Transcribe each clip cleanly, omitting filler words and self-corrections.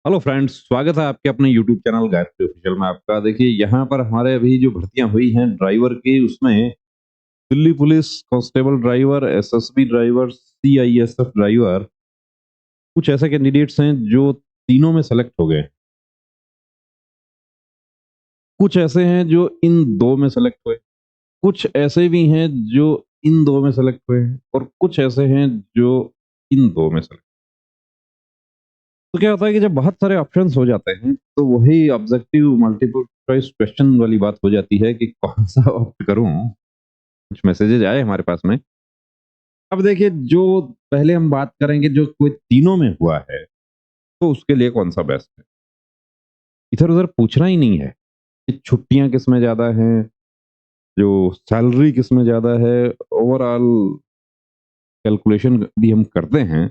Hello friends, स्वागत है आपके अपने यूट्यूब चैनल गायत्री ऑफिशियल में आपका। देखिए यहाँ पर हमारे अभी जो भर्तियां हुई हैं ड्राइवर की, उसमें Delhi police constable driver, SSB driver, CISF driver, कुछ ऐसे कैंडिडेट्स हैं जो तीनों में सेलेक्ट हो गए। कुछ ऐसे हैं जो इन दो में सेलेक्ट हुए, कुछ ऐसे भी हैं जो इन दो में सेलेक्ट हुए हैं, और कुछ ऐसे हैं जो इन दो में सेलेक्ट। तो क्या होता है कि जब बहुत सारे ऑप्शंस हो जाते हैं तो वही ऑब्जेक्टिव मल्टीपल चॉइस क्वेश्चन वाली बात हो जाती है कि कौन सा ऑप्ट करूं। कुछ मैसेजेस आए हमारे पास में। अब देखिए, जो पहले हम बात करेंगे जो कोई तीनों में हुआ है, तो उसके लिए कौन सा बेस्ट है। इधर उधर पूछना ही नहीं है कि छुट्टियां किस में ज्यादा हैं, जो सैलरी किस में ज्यादा है। ओवरऑल कैलकुलेशन भी हम करते हैं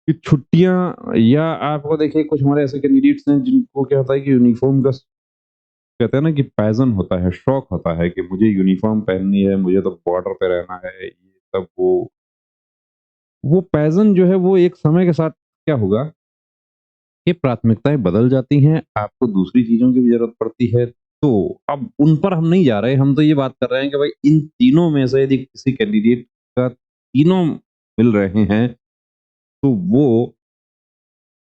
कि छुट्टियां, या आपको देखिए कुछ हमारे ऐसे कैंडिडेट्स हैं जिनको क्या होता है कि यूनिफॉर्म का, कहते हैं ना कि पैशन होता है, शौक होता है कि मुझे यूनिफॉर्म पहननी है, मुझे तो बॉर्डर पे रहना है, ये सब। वो पैशन जो है वो एक समय के साथ क्या होगा कि प्राथमिकताएं बदल जाती हैं, आपको दूसरी चीजों की भी जरूरत पड़ती है। तो अब उन पर हम नहीं जा रहे, हम तो ये बात कर रहे हैं कि भाई इन तीनों में से यदि किसी कैंडिडेट का तीनों मिल रहे हैं, तो वो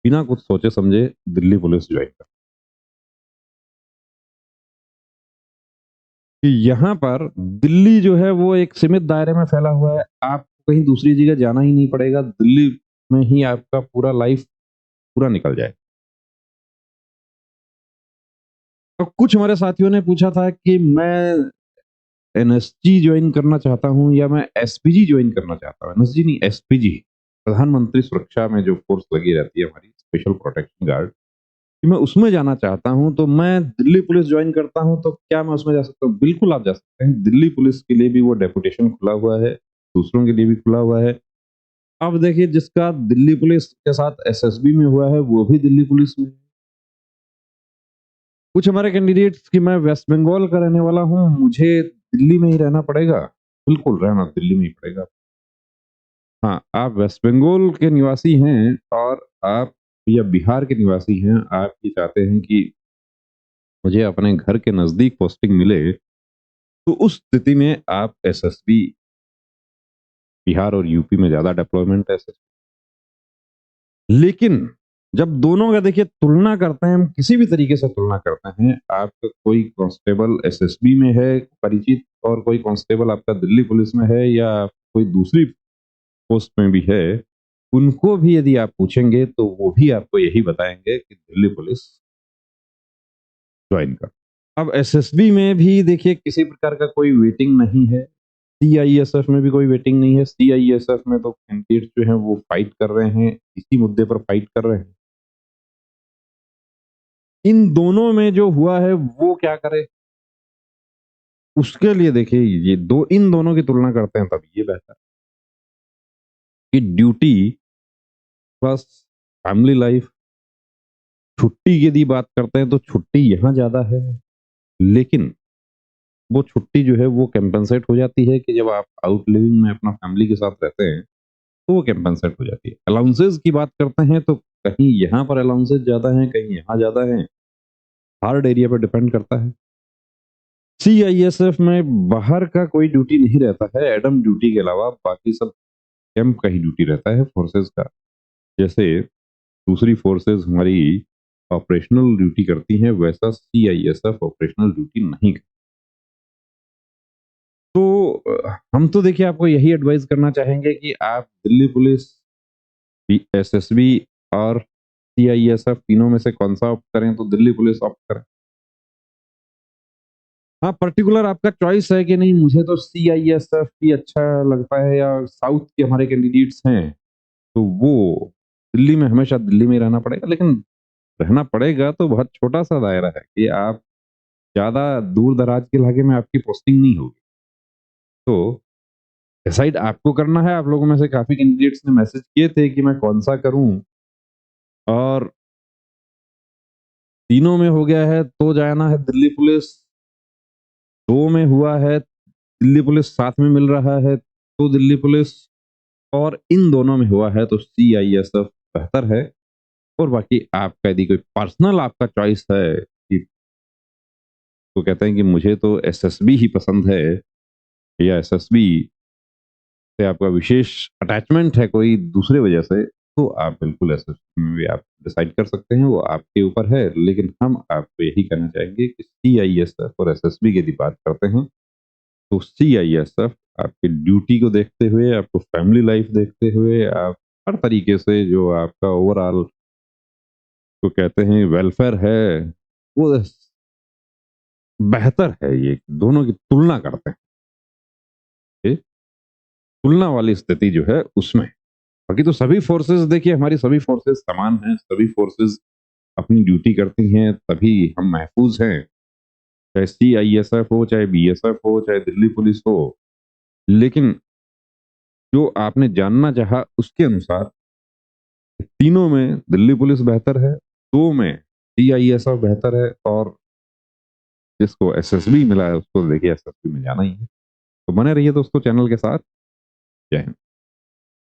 बिना कुछ सोचे समझे दिल्ली पुलिस ज्वाइन कर। कि यहाँ पर दिल्ली जो है वो एक सीमित दायरे में फैला हुआ है, आपको कहीं दूसरी जगह जाना ही नहीं पड़ेगा, दिल्ली में ही आपका पूरा लाइफ पूरा निकल जाए। तो कुछ हमारे साथियों ने पूछा था कि मैं एनएसजी ज्वाइन करना चाहता हूँ या मैं एसपीजी ज्वाइन करना चाहता हूँ। एनएसजी नहीं, एसपीजी, प्रधानमंत्री सुरक्षा में जो फोर्स लगी रहती है हमारी, स्पेशल प्रोटेक्शन गार्ड, कि मैं उसमें जाना चाहता हूँ, तो मैं दिल्ली पुलिस ज्वाइन करता हूँ तो क्या मैं उसमें जा सकता हूँ? बिल्कुल आप जा सकते हैं। दिल्ली पुलिस के लिए भी वो डेपुटेशन खुला हुआ है, दूसरों के लिए भी खुला हुआ है। अब देखिए, जिसका दिल्ली पुलिस के साथ एसएसबी में हुआ है वो भी दिल्ली पुलिस में है। कुछ हमारे कैंडिडेट्स कि मैं वेस्ट बंगाल का रहने वाला हूँ, मुझे दिल्ली में ही रहना पड़ेगा। बिल्कुल रहना दिल्ली में ही पड़ेगा। हाँ, आप वेस्ट बंगाल के निवासी हैं और आप, या बिहार के निवासी हैं, आप ये चाहते हैं कि मुझे अपने घर के नजदीक पोस्टिंग मिले, तो उस स्थिति में आप एसएसबी, बिहार और यूपी में ज्यादा डिप्लॉयमेंट है एसएसबी। लेकिन जब दोनों का देखिए तुलना करते हैं, हम किसी भी तरीके से तुलना करते हैं, आपका कोई कांस्टेबल एसएसबी में है परिचित, और कोई कांस्टेबल आपका दिल्ली पुलिस में है, या कोई दूसरी पोस्ट में भी है, उनको भी यदि आप पूछेंगे तो वो भी आपको यही बताएंगे कि दिल्ली पुलिस ज्वाइन कर। अब एसएसबी में भी देखिए किसी प्रकार का कोई वेटिंग नहीं है, सीआईएसएफ में भी कोई वेटिंग नहीं है। सीआईएसएफ में तो कैंडिडेट्स जो हैं वो फाइट कर रहे हैं, इसी मुद्दे पर फाइट कर रहे हैं। इन दोनों में जो हुआ है वो क्या करे, उसके लिए देखिए ये दो, इन दोनों की तुलना करते हैं तब ये बेहतर कि ड्यूटी प्लस फैमिली लाइफ। छुट्टी की यदि बात करते हैं तो छुट्टी यहाँ ज्यादा है, लेकिन वो छुट्टी जो है वो कंपनसेट हो जाती है कि जब आप आउट लिविंग में अपना फैमिली के साथ रहते हैं, तो वो कंपनसेट हो जाती है। अलाउंसेस की बात करते हैं तो कहीं यहाँ पर अलाउंसेस ज्यादा हैं, कहीं यहाँ ज्यादा हैं, हार्ड एरिया पर डिपेंड करता है। सीआईएसएफ में बाहर का कोई ड्यूटी नहीं रहता है, एडम ड्यूटी के अलावा बाकी सब कैंप का ही ड्यूटी रहता है फोर्सेस का। जैसे दूसरी फोर्सेस हमारी ऑपरेशनल ड्यूटी करती हैं, वैसा सीआईएसएफ ऑपरेशनल ड्यूटी नहीं करती। तो हम तो देखिए आपको यही एडवाइस करना चाहेंगे कि आप दिल्ली पुलिस, एसएसबी और सीआईएसएफ तीनों में से कौन सा ऑप्ट करें, तो दिल्ली पुलिस ऑप्ट करें। हाँ, पर्टिकुलर आपका चॉइस है कि नहीं मुझे तो सीआईएसएफ ही अच्छा लगता है, या साउथ के हमारे कैंडिडेट्स हैं तो वो दिल्ली में, हमेशा दिल्ली में ही रहना पड़ेगा। लेकिन रहना पड़ेगा तो बहुत छोटा सा दायरा है कि आप ज्यादा दूर दराज के इलाके में आपकी पोस्टिंग नहीं होगी। तो डिसाइड आपको करना है। आप लोगों में से काफी कैंडिडेट्स ने मैसेज किए थे कि मैं कौन सा करूं, और तीनों में हो गया है तो जाना है दिल्ली पुलिस, दो में हुआ है दिल्ली पुलिस साथ में मिल रहा है तो दिल्ली पुलिस, और इन दोनों में हुआ है तो सीआईएसएफ बेहतर है। और बाकी आपका यदि कोई पर्सनल आपका चॉइस है कि तो कहते हैं कि मुझे तो एसएसबी ही पसंद है या एसएसबी से आपका विशेष अटैचमेंट है कोई दूसरे वजह से, तो आप बिल्कुल एसएसबी में भी आप डिसाइड कर सकते हैं, वो आपके ऊपर है। लेकिन हम आपको यही कहना चाहेंगे कि सीआईएसएफ और एसएसबी की यदि बात करते हैं, तो सीआईएसएफ आपकी ड्यूटी को देखते हुए, आपको फैमिली लाइफ देखते हुए, आप हर तरीके से जो आपका ओवरऑल तो कहते हैं वेलफेयर है, वो बेहतर है। ये दोनों की तुलना करते हैं, ये तुलना वाली स्थिति जो है उसमें। बाकी तो सभी फोर्सेस देखिए, हमारी सभी फोर्सेस समान हैं, सभी फोर्सेस अपनी ड्यूटी करती हैं, तभी हम महफूज हैं। चाहे सीआईएसएफ हो, चाहे बीएसएफ हो, चाहे दिल्ली पुलिस हो। लेकिन जो आपने जानना चाहा उसके अनुसार तीनों में दिल्ली पुलिस बेहतर है, दो में सीआईएसएफ बेहतर है, और जिसको एसएसबी मिला है उसको देखिए एसएसबी में जाना ही है। तो बने रहिए दोस्तों चैनल के साथ। जय हिंद।